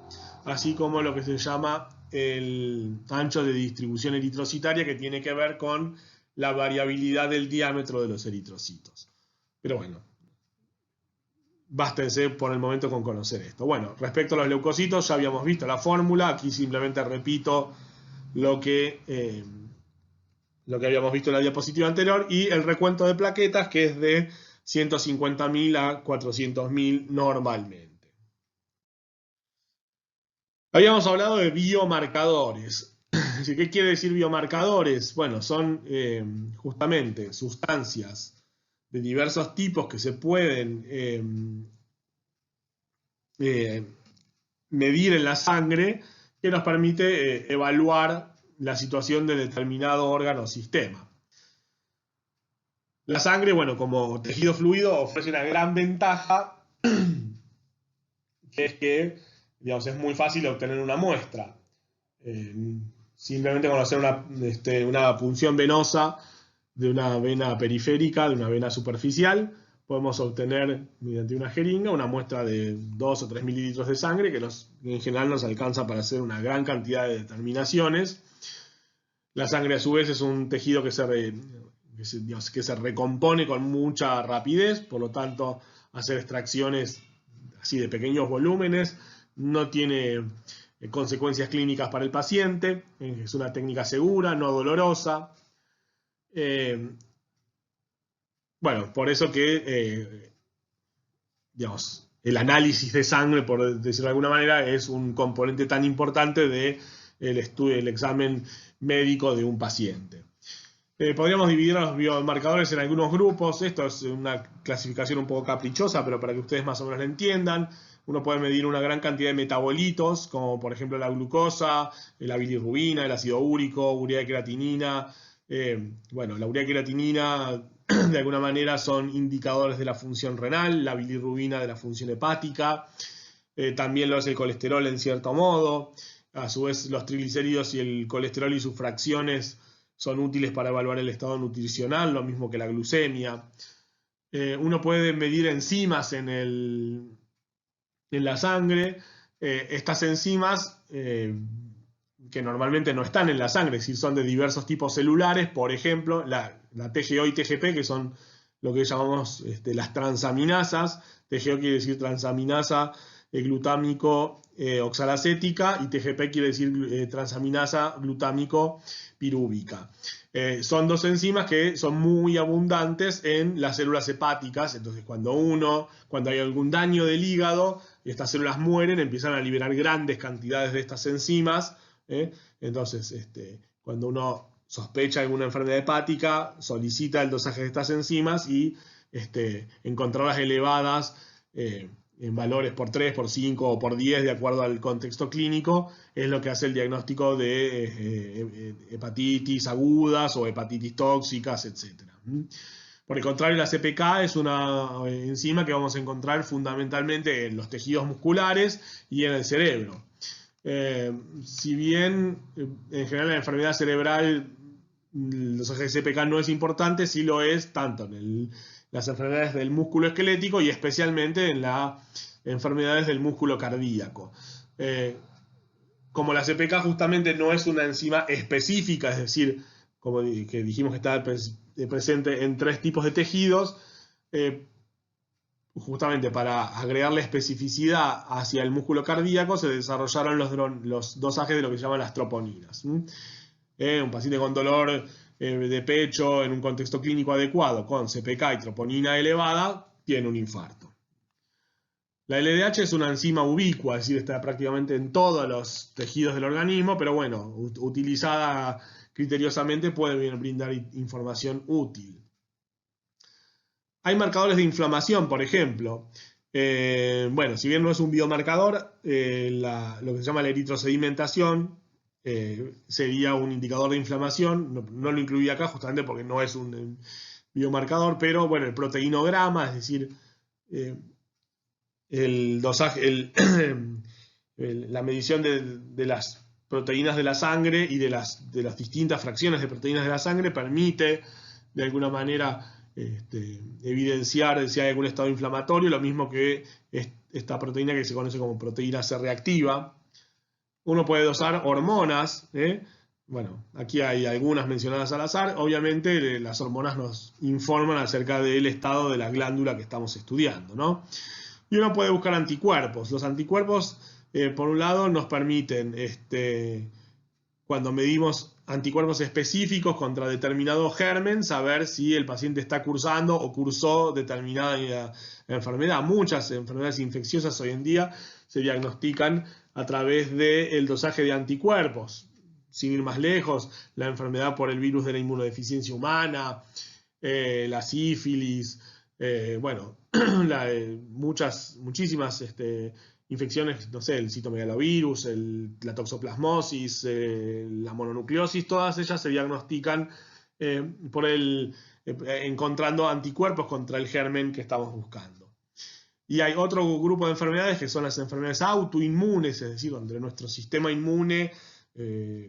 así como lo que se llama el ancho de distribución eritrocitaria, que tiene que ver con la variabilidad del diámetro de los eritrocitos. Pero bueno, bástense por el momento con conocer esto. Bueno, respecto a los leucocitos, ya habíamos visto la fórmula, aquí simplemente repito lo que habíamos visto en la diapositiva anterior, y el recuento de plaquetas, que es de 150.000 a 400.000 normalmente. Habíamos hablado de biomarcadores. ¿Qué quiere decir biomarcadores? Bueno, son justamente sustancias de diversos tipos que se pueden medir en la sangre, que nos permite evaluar la situación de determinado órgano o sistema. La sangre, bueno, como tejido fluido, ofrece una gran ventaja, que es que, digamos, es muy fácil obtener una muestra. Simplemente con hacer una punción venosa de una vena periférica, de una vena superficial, podemos obtener mediante una jeringa una muestra de 2 o 3 mililitros de sangre, que en general nos alcanza para hacer una gran cantidad de determinaciones. La sangre, a su vez, es un tejido que se recompone con mucha rapidez, por lo tanto, hacer extracciones así de pequeños volúmenes no tiene consecuencias clínicas para el paciente, es una técnica segura, no dolorosa. Bueno, por eso que, digamos, el análisis de sangre, por decirlo de alguna manera, es un componente tan importante del estudio, el examen médico de un paciente. Podríamos dividir a los biomarcadores en algunos grupos. Esto es una clasificación un poco caprichosa, pero para que ustedes más o menos lo entiendan. Uno puede medir una gran cantidad de metabolitos, como por ejemplo la glucosa, la bilirrubina, el ácido úrico, urea y creatinina. Bueno, la urea y creatinina de alguna manera son indicadores de la función renal, la bilirrubina de la función hepática, también lo es el colesterol en cierto modo. A su vez, los triglicéridos y el colesterol y sus fracciones son útiles para evaluar el estado nutricional, lo mismo que la glucemia. Uno puede medir enzimas en la sangre. Estas enzimas, que normalmente no están en la sangre, es decir, son de diversos tipos celulares, por ejemplo, la TGO y TGP, que son lo que llamamos las transaminasas. TGO quiere decir transaminasa glutámico oxalacética, y TGP quiere decir transaminasa glutámico pirúvica. Son dos enzimas que son muy abundantes en las células hepáticas. Entonces, cuando hay algún daño del hígado y estas células mueren, empiezan a liberar grandes cantidades de estas enzimas. Entonces, cuando uno sospecha alguna enfermedad hepática, solicita el dosaje de estas enzimas, y encontrarlas elevadas en valores por 3, por 5 o por 10, de acuerdo al contexto clínico, es lo que hace el diagnóstico de hepatitis agudas o hepatitis tóxicas, etc. Por el contrario, la CPK es una enzima que vamos a encontrar fundamentalmente en los tejidos musculares y en el cerebro. Si bien en general la enfermedad cerebral, el dosaje de CPK no es importante, sí lo es tanto en las enfermedades del músculo esquelético y especialmente en las enfermedades del músculo cardíaco. Como la CPK justamente no es una enzima específica, es decir, como que dijimos que está presente en 3 tipos de tejidos, justamente para agregarle especificidad hacia el músculo cardíaco se desarrollaron los dosajes de lo que se llaman las troponinas. Un paciente con dolor de pecho en un contexto clínico adecuado con CPK y troponina elevada tiene un infarto. La LDH es una enzima ubicua, es decir, está prácticamente en todos los tejidos del organismo, pero bueno, utilizada criteriosamente puede brindar información útil. Hay marcadores de inflamación, por ejemplo. Bueno, si bien no es un biomarcador, lo que se llama la eritrosedimentación sería un indicador de inflamación. No lo incluí acá justamente porque no es un biomarcador, pero bueno, el proteinograma, es decir, el dosaje, la medición de las proteínas de la sangre y de las distintas fracciones de proteínas de la sangre permite de alguna manera evidenciar si hay algún estado inflamatorio, lo mismo que esta proteína que se conoce como proteína C reactiva. Uno puede dosar hormonas, bueno, aquí hay algunas mencionadas al azar. Obviamente las hormonas nos informan acerca del estado de la glándula que estamos estudiando, ¿no? Y uno puede buscar anticuerpos. Los anticuerpos, por un lado, nos permiten cuando medimos anticuerpos específicos contra determinado germen, saber si el paciente está cursando o cursó determinada enfermedad. Muchas enfermedades infecciosas hoy en día se diagnostican a través del dosaje de anticuerpos. Sin ir más lejos, la enfermedad por el virus de la inmunodeficiencia humana, la sífilis, bueno, muchísimas infecciones, no sé, el citomegalovirus, la toxoplasmosis, la mononucleosis, todas ellas se diagnostican encontrando anticuerpos contra el germen que estamos buscando. Y hay otro grupo de enfermedades que son las enfermedades autoinmunes, es decir, donde nuestro sistema inmune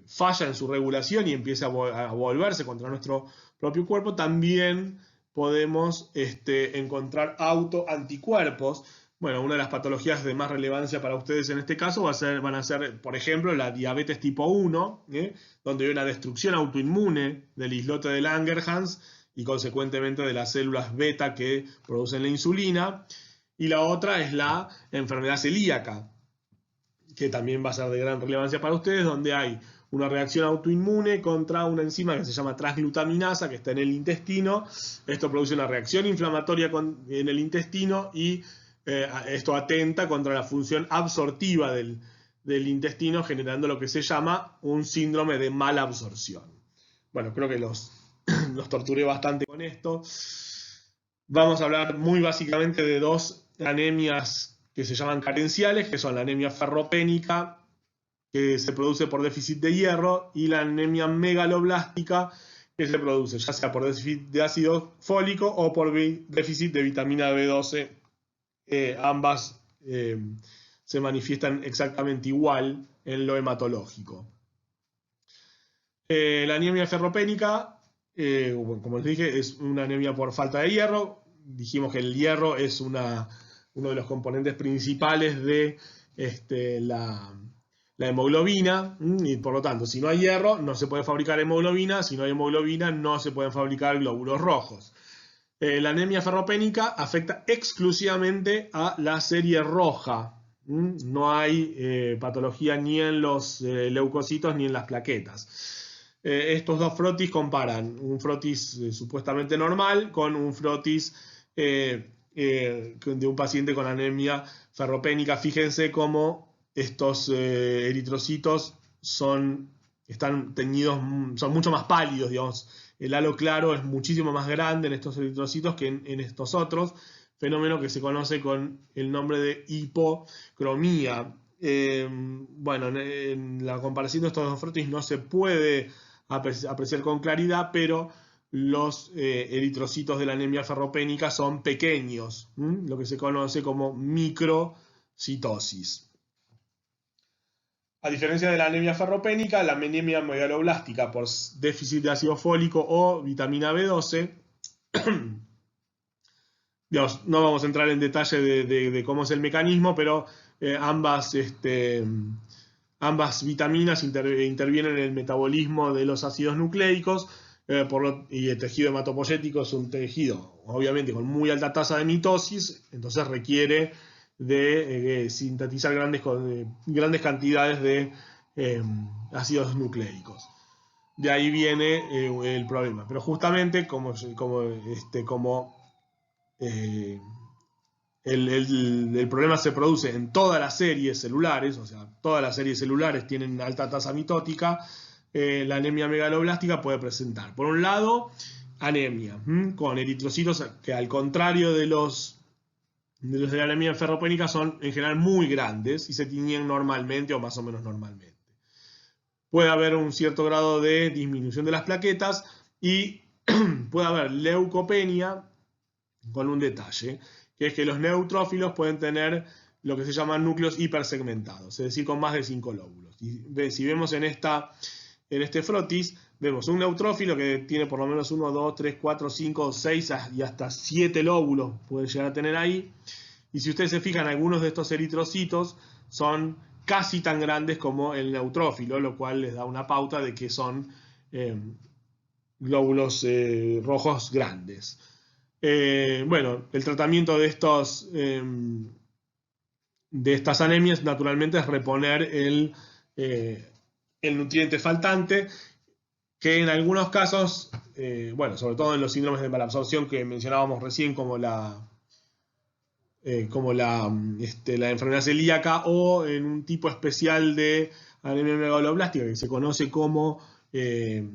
falla en su regulación y empieza a volverse contra nuestro propio cuerpo. También podemos encontrar autoanticuerpos. Bueno, una de las patologías de más relevancia para ustedes en este caso van a ser, por ejemplo, la diabetes tipo 1, donde hay una destrucción autoinmune del islote de Langerhans y consecuentemente de las células beta que producen la insulina. Y la otra es la enfermedad celíaca, que también va a ser de gran relevancia para ustedes, donde hay una reacción autoinmune contra una enzima que se llama transglutaminasa, que está en el intestino. Esto produce una reacción inflamatoria en el intestino y esto atenta contra la función absortiva del intestino, generando lo que se llama un síndrome de mala absorción. Bueno, creo que los torturé bastante con esto. Vamos a hablar muy básicamente de dos anemias que se llaman carenciales, que son la anemia ferropénica, que se produce por déficit de hierro, y la anemia megaloblástica, que se produce ya sea por déficit de ácido fólico o por déficit de vitamina B12. Ambas se manifiestan exactamente igual en lo hematológico. La anemia ferropénica, como les dije, es una anemia por falta de hierro. Dijimos que el hierro es uno de los componentes principales de la hemoglobina, y por lo tanto, si no hay hierro, no se puede fabricar hemoglobina. Si no hay hemoglobina, no se pueden fabricar glóbulos rojos. La anemia ferropénica afecta exclusivamente a la serie roja. No hay patología ni en los leucocitos ni en las plaquetas. Estos dos frotis comparan un frotis supuestamente normal con un frotis de un paciente con anemia ferropénica. Fíjense cómo estos eritrocitos están teñidos, son mucho más pálidos, digamos. El halo claro es muchísimo más grande en estos eritrocitos que en estos otros, fenómeno que se conoce con el nombre de hipocromía. Bueno, en la comparación de estos dos frotis no se puede apreciar con claridad, pero los eritrocitos de la anemia ferropénica son pequeños, lo que se conoce como microcitosis. A diferencia de la anemia ferropénica, la anemia megaloblástica por déficit de ácido fólico o vitamina B12, Dios, no vamos a entrar en detalle de cómo es el mecanismo, pero ambas vitaminas intervienen en el metabolismo de los ácidos nucleicos, y el tejido hematopoyético es un tejido, obviamente, con muy alta tasa de mitosis, entonces requiere de sintetizar grandes cantidades de ácidos nucleicos. De ahí viene el problema. Pero justamente el problema se produce en todas las series celulares, o sea, todas las series celulares tienen alta tasa mitótica. La anemia megaloblástica puede presentar, por un lado, anemia con eritrocitos que, al contrario de los de la anemia ferropénica, son en general muy grandes y se tiñen normalmente o más o menos normalmente. Puede haber un cierto grado de disminución de las plaquetas y puede haber leucopenia, con un detalle, que es que los neutrófilos pueden tener lo que se llaman núcleos hipersegmentados, es decir, con más de 5 lóbulos. Y si vemos en este frotis, vemos un neutrófilo que tiene por lo menos 1, 2, 3, 4, 5, 6 y hasta 7 lóbulos puede llegar a tener ahí. Y si ustedes se fijan, algunos de estos eritrocitos son casi tan grandes como el neutrófilo, lo cual les da una pauta de que son glóbulos rojos grandes. Bueno, el tratamiento de estas anemias naturalmente es reponer el nutriente faltante, que en algunos casos, bueno, sobre todo en los síndromes de malabsorción que mencionábamos recién, como la la enfermedad celíaca, o en un tipo especial de anemia megaloblástica que se conoce eh,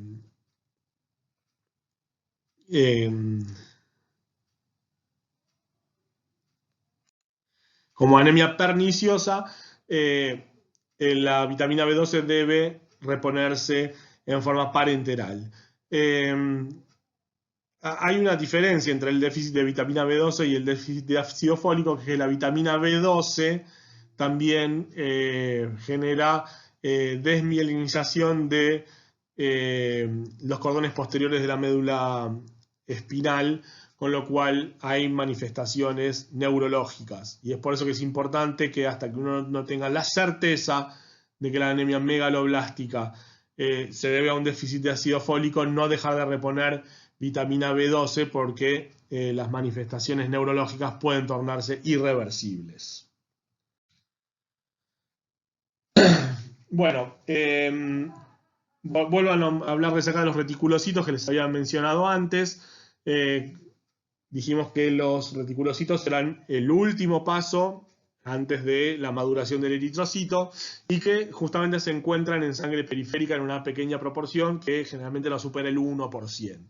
eh, como anemia perniciosa, la vitamina B12 debe reponerse en forma parenteral. Hay una diferencia entre el déficit de vitamina B12 y el déficit de ácido fólico, que la vitamina B12 también genera desmielinización de los cordones posteriores de la médula espinal, con lo cual hay manifestaciones neurológicas. Y es por eso que es importante que hasta que uno no tenga la certeza de que la anemia megaloblástica se debe a un déficit de ácido fólico, no dejar de reponer vitamina B12, porque las manifestaciones neurológicas pueden tornarse irreversibles. Bueno, vuelvo a hablar de acá de los reticulocitos que les había mencionado antes. Dijimos que los reticulocitos serán el último paso antes de la maduración del eritrocito, y que justamente se encuentran en sangre periférica en una pequeña proporción que generalmente no supera el 1%.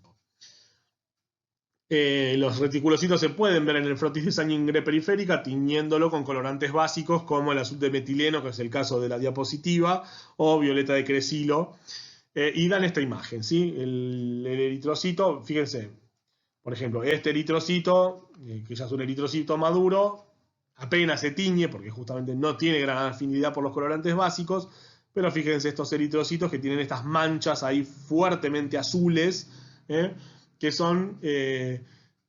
Los reticulocitos se pueden ver en el frotis de sangre periférica tiñéndolo con colorantes básicos como el azul de metileno, que es el caso de la diapositiva, o violeta de cresilo, y dan esta imagen, ¿sí? El eritrocito, fíjense, por ejemplo, este eritrocito, que ya es un eritrocito maduro, apenas se tiñe porque justamente no tiene gran afinidad por los colorantes básicos, pero fíjense estos eritrocitos que tienen estas manchas ahí fuertemente azules, que son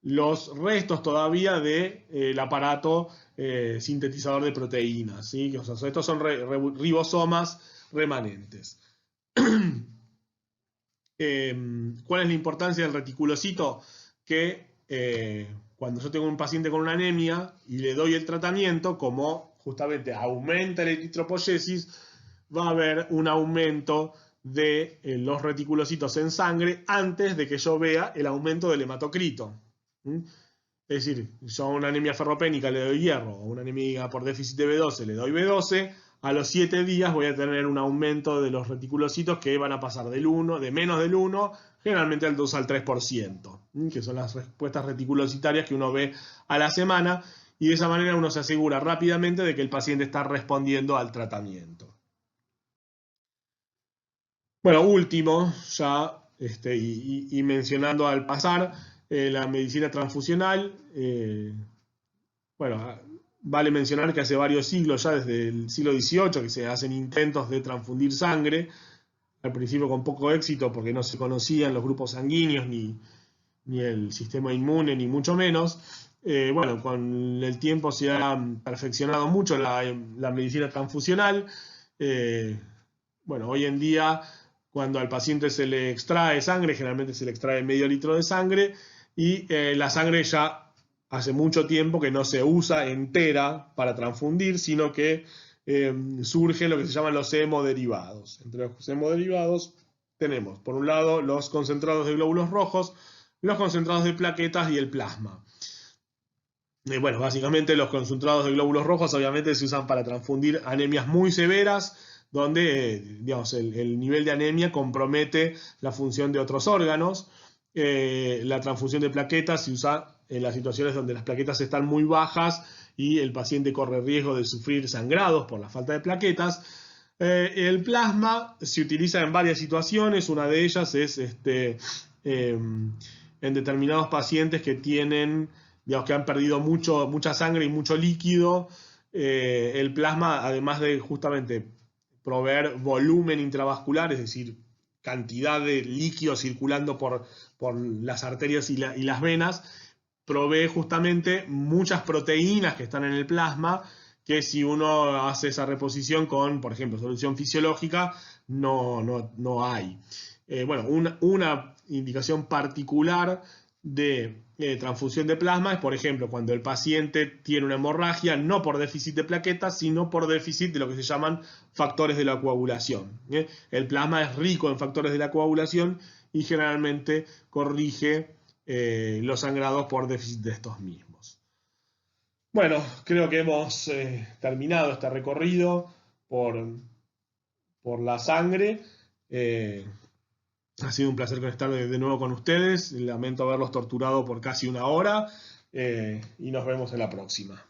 los restos todavía del aparato sintetizador de proteínas, ¿sí? O sea, estos son ribosomas remanentes. ¿Cuál es la importancia del reticulocito? Que cuando yo tengo un paciente con una anemia y le doy el tratamiento, como justamente aumenta la eritropoyesis, va a haber un aumento de los reticulocitos en sangre antes de que yo vea el aumento del hematocrito. Es decir, yo a una anemia ferropénica le doy hierro, o una anemia por déficit de B12 le doy B12, a los 7 días voy a tener un aumento de los reticulocitos que van a pasar de menos del 1, generalmente al 2 al 3%, que son las respuestas reticulocitarias que uno ve a la semana, y de esa manera uno se asegura rápidamente de que el paciente está respondiendo al tratamiento. Bueno, último, ya y mencionando al pasar, la medicina transfusional. Bueno, vale mencionar que hace varios siglos, ya desde el siglo XVIII, que se hacen intentos de transfundir sangre, al principio con poco éxito porque no se conocían los grupos sanguíneos ni el sistema inmune, ni mucho menos. Bueno, con el tiempo se ha perfeccionado mucho la medicina transfusional. Bueno, hoy en día, cuando al paciente se le extrae sangre, generalmente se le extrae medio litro de sangre, y la sangre ya hace mucho tiempo que no se usa entera para transfundir, sino que surgen lo que se llaman los hemoderivados. Entre los hemoderivados tenemos, por un lado, los concentrados de glóbulos rojos, los concentrados de plaquetas y el plasma. Bueno, básicamente los concentrados de glóbulos rojos obviamente se usan para transfundir anemias muy severas, donde digamos, el nivel de anemia compromete la función de otros órganos. La transfusión de plaquetas se usa en las situaciones donde las plaquetas están muy bajas y el paciente corre riesgo de sufrir sangrados por la falta de plaquetas. El plasma se utiliza en varias situaciones. Una de ellas es en determinados pacientes que tienen, digamos, que han perdido mucha sangre y mucho líquido. El plasma, además de justamente proveer volumen intravascular, es decir, cantidad de líquido circulando por las arterias y las venas, provee justamente muchas proteínas que están en el plasma, que si uno hace esa reposición con, por ejemplo, solución fisiológica, no hay. Bueno, una indicación particular de transfusión de plasma es, por ejemplo, cuando el paciente tiene una hemorragia, no por déficit de plaquetas, sino por déficit de lo que se llaman factores de la coagulación. El plasma es rico en factores de la coagulación y generalmente corrige los sangrados por déficit de estos mismos. Bueno, creo que hemos terminado este recorrido por la sangre. Ha sido un placer estar de nuevo con ustedes. Lamento haberlos torturado por casi una hora y nos vemos en la próxima.